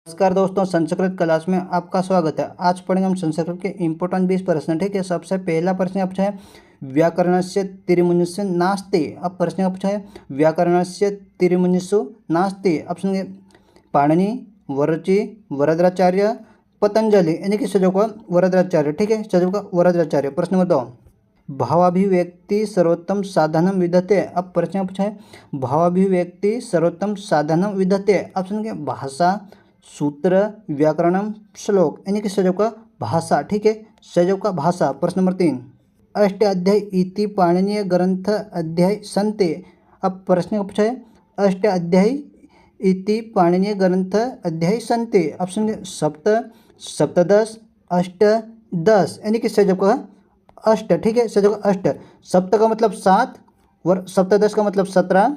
नमस्कार दोस्तों, संस्कृत क्लास में आपका स्वागत है। आज पढ़ेंगे हम संस्कृत के इम्पोर्टेंट 20 प्रश्न। ठीक है, सबसे पहला प्रश्न आप है व्याकरणस्य तिरिमुनिषु नास्ति। अब प्रश्न आप है व्याकरणस्य तिरिमुनिषु नास्ति। ऑप्शन ए पाणिनि, वररुचि, वरदाचार्य, पतंजलि, यानी कि सजो का वरदाचार्य। ठीक है, सजो का वरदाचार्य। प्रश्न नंबर 2 भावाभिव्यक्ति सर्वोत्तम साधनम विधत्ते। अब प्रश्न आप है भावाभिव्यक्ति सर्वोत्तम साधनम विधत्ते। ऑप्शन के भाषा, सूत्र, व्याकरणम, श्लोक, यानी कि सजो का भाषा। ठीक है, सजो का भाषा। प्रश्न नंबर 3 अष्टाध्यायी इति पाणिनीय ग्रंथ अध्याय संते। अब प्रश्न है अष्टाध्यायी इति पाणिनीय ग्रंथ अध्याय संते। ऑप्शन सप्त, सप्तदश, अष्ट, 10, यानी कि सजो का अष्ट। ठीक है, सजो का अष्ट। सप्त का मतलब 7 और सप्तदश का मतलब 17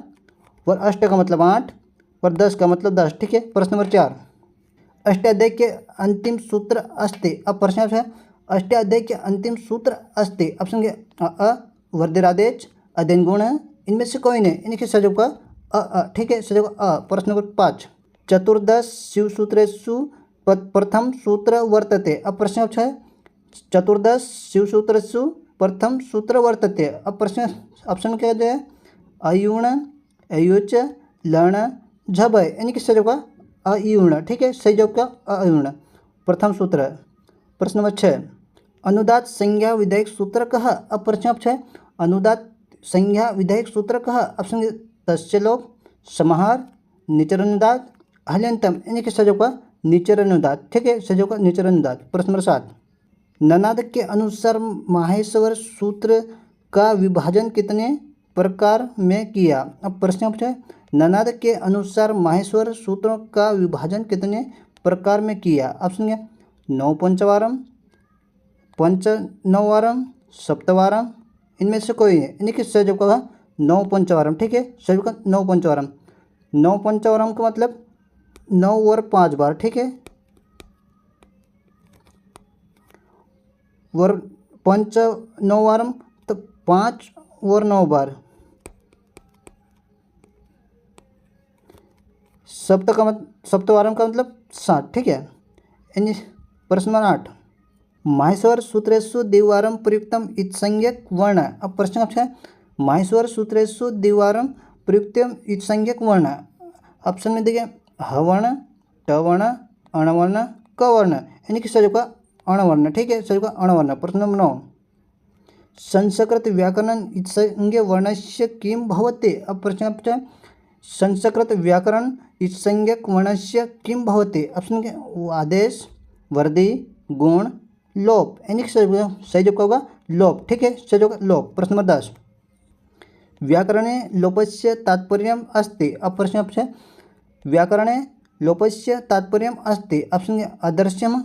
और अष्ट का मतलब 8 और 10 का मतलब 10। ठीक है। प्रश्न नंबर 4 अष्टाध्यायी के अंतिम सूत्र अस्ति। अब प्रश्न है अष्टाध्यायी के अंतिम सूत्र अस्ति। ऑप्शन के अ वर्धिरादेश, अध्ययन गुण, इनमें से कोई नहीं, यानी कि सजो का अ। ठीक है, सजो का अ। प्रश्न नंबर 5 चतुर्दश शिवसूत्रेषु प्रथम सूत्र वर्तते। अब प्रश्न है चतुर्दश शिवसूत्रेषु प्रथम सूत्र वर्तते। अब प्रश्न ऑप्शन क्या है अयुण, अयुच, लण, झभय, यानी कि सजो का अयुण। ठीक है, सही जवाब का अयुण। प्रथम सूत्र। प्रश्न नंबर 6 अनुदात संज्ञा विधायक सूत्र कह। अब प्रश्न 6 अनुदात संज्ञा विधायक सूत्र कह। ऑप्शन तस्य लोप, समाहार, निचरानुदात, हल्यंतम, यानी कि सजो का निचरानुदात। ठीक है, सजो का निचरानुदात। प्रश्न नंबर 7 ननाद के अनुसार माहेश्वर सूत्र का विभाजन कितने प्रकार में किया। अब प्रश्न है ननाद के अनुसार माहेश्वर सूत्रों का विभाजन कितने प्रकार में किया। ऑप्शन है 9 पंचवारम, पंच नववारम, सप्तवारम, इनमें से कोई है, यानी कि सही जवाब का 9 पंचवारम। ठीक है, सही का 9 पंचवारम। 9 पंचवारम का मतलब 9 और 5 बार। ठीक है, और पंच नववारम तो 5 और 9 बार। सप्तवारम का मतलब 7। ठीक है, यानी प्रश्न नंबर 8 माहेश्वर सूत्रेषु द्विवारम प्रयुक्तम इत्संज्ञक वर्ण। अब प्रश्न है माहेश्वर सूत्रेषु द्विवारम प्रयुक्तम इत्संज्ञक वर्ण। ऑप्शन में देखिए हवर्ण, टवर्ण, अणवर्ण, कवर्ण, यानी कि सजो का अणवर्ण। ठीक है, सजो का अणवर्ण। प्रश्न नंबर 9 संस्कृत व्याकरण इत्संज्ञ वर्णस्य किं भवति। अब प्रश्न है संस्कृत व्याकरण इत्संज्ञक वर्णस्य किं भवति। ऑप्शन के आदेश, वर्दी, गुण, लोप, यानी कि सही जवाब होगा लोप। ठीक है, सही जवाब लोप। प्रश्न नंबर 10 व्याकरणे लोपस्य तात्पर्यम् अस्ति। अब प्रश्न है व्याकरणे लोपस्य तात्पर्यम् अस्ति। ऑप्शन अदर्श्यम,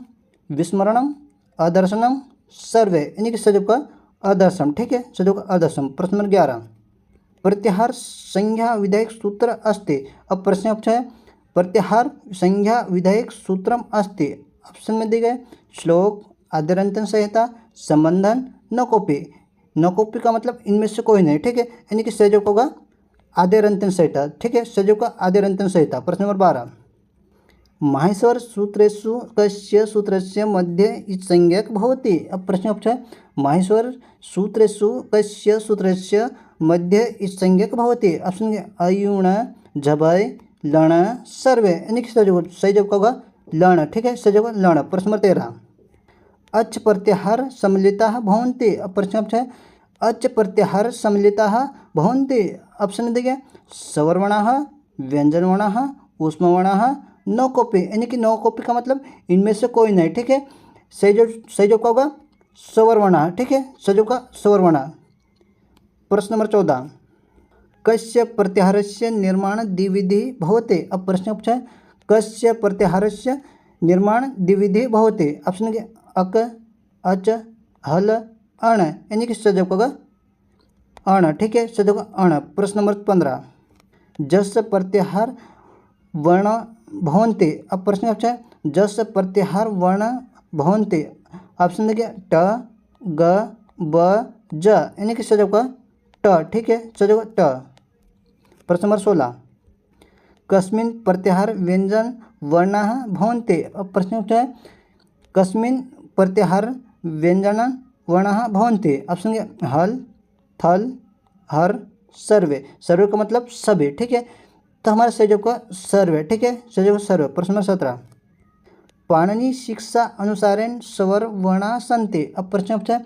विस्मरणम, अदर्शनम, सर्वे, यानी कि सही जवाब का अदर्शम। ठीक है, सही जवाब का अदर्शम। प्रश्न नंबर 11 प्रत्याहार संज्ञा विधायक सूत्र अस्ति। अब प्रश्न है प्रत्याहार संज्ञा विधायक सूत्रम अस्ति। ऑप्शन में दिए गए श्लोक, आद्यरंतन संहिता, संबंधन, नकोपी। नकोपी का मतलब इनमें से कोई नहीं। ठीक है, यानी कि सही जवाब होगा आद्यरंतन संहिता। ठीक है, सही जवाब का आद्यरंतन संहिता। प्रश्न नंबर 12 माहेश्वर सूत्रेषु कस्य सूत्रस्य मध्ये इत्संज्ञक भवति। अब प्रश्न है माहेश्वर सूत्रेषु कस्य सूत्रस्य मध्ये इत्संज्ञक भवति। ऑप्शन अयुण, झभय, लण, सर्वे, यानी कि सही जवाब होगा लण। ठीक है, सही जवाब लण। प्रश्न नंबर 13 अच प्रत्याहार सम्मिलिताः भवन्ति। अब प्रश्न है अच प्रत्याहार सम्मिलिताः भवन्ति। ऑप्शन में देखिए सवर्णाः, व्यंजनवर्णाः, ऊष्मवर्णाः, नौकोपी, यानी कि नौकोपी का मतलब इनमें से कोई नहीं। ठीक है, सही जवाब होगा सवर्णाः। ठीक है, सही जवाब का सवर्णाः। प्रश्न नंबर 14 कस्य प्रत्याहारस्य निर्माण द्विविधि भवति। अब प्रश्न है कस्य प्रत्याहारस्य निर्माण द्विविधि भवति। ऑप्शन के अक, अच, हल, अण, यानी कि सही जवाब होगा अण। ठीक है, सही जवाब अण। प्रश्न नंबर 15 जस प्रत्याहार वर्ण भवन्ति। अब प्रश्न है जस प्रत्याहार वर्ण भवन्ति। ऑप्शन देखिए ट, ग, ब, ज, यानी कि सही जवाब का ट। ठीक है, सही जवाब ट। प्रश्न नंबर 16 कस्मिन् प्रत्याहार व्यंजन वर्णाः भवन्ति। अब प्रश्न क्या है, कस्मिन् प्रत्याहार व्यंजनान् वर्णाः भवन्ति। ऑप्शन के हल, थल, हर, सर्वे। सर्वे का मतलब सभी, ठीक है। तो हमारा सही का सर्वे, ठीक है, सही सर्वे। प्रश्न नंबर 17, पाणिनि शिक्षा अनुसारेण स्वर वर्णाः सन्ति। अब प्रश्न पूछा है,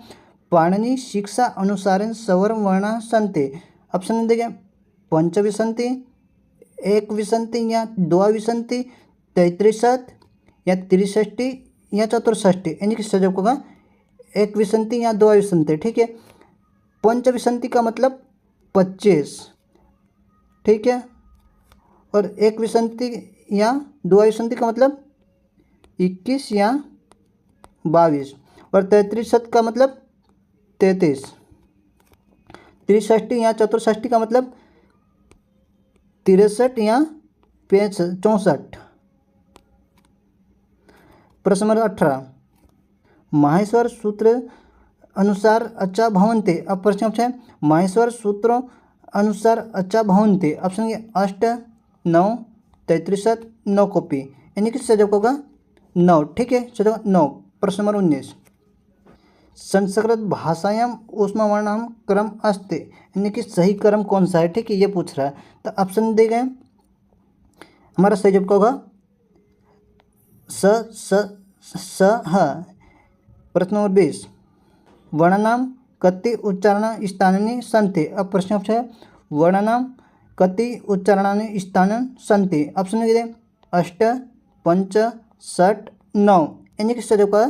पाणिनि शिक्षा अनुसारेण स्वर वर्णाः सन्ति। ऑप्शन देखिए, पंचविंशति, एक विंशति या द्वाविंशति, 33 या 63 या 64, यानी कि सही होगा एक विंशति या द्वाविंशति, ठीक है। पंचविंशति का मतलब 25, ठीक है, और एक विंशति या द्वाविंशति का मतलब 21 या 22, और 33 का मतलब 33, 63 या 64 का मतलब 63 या 64। प्रश्न नंबर 18, माहेश्वर सूत्र अनुसार अचा भवन्ति। अब प्रश्न है, माहेश्वर सूत्रों अनुसार अचा भवन्ति। ऑप्शन ये 8, 9, 33, 9 कॉपी, यानी कि सही होगा 9, ठीक है, सही होगा 9। प्रश्न नंबर 19, संस्कृत भाषायां ऊष्मवर्णानां क्रम अस्ति, यानी कि सही क्रम कौन सा है, ठीक है, ये पूछ रहा है। तो ऑप्शन दिए गए, हमारा सही जवाब होगा स ह। प्रश्न नंबर 20, वर्णानां कति उच्चारण स्थानानि सन्ति। अब प्रश्न है, वर्णानां कति उच्चारणानि स्थानानि सन्ति। ऑप्शन दिए 8, 5, 7, 9, यानी कि सही होगा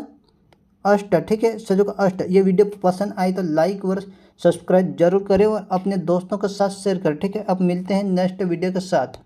8, ठीक है, सही होगा 8। ये वीडियो पसंद आई तो लाइक और सब्सक्राइब जरूर करें और अपने दोस्तों के साथ शेयर करें, ठीक है। अब मिलते हैं नेक्स्ट वीडियो के साथ।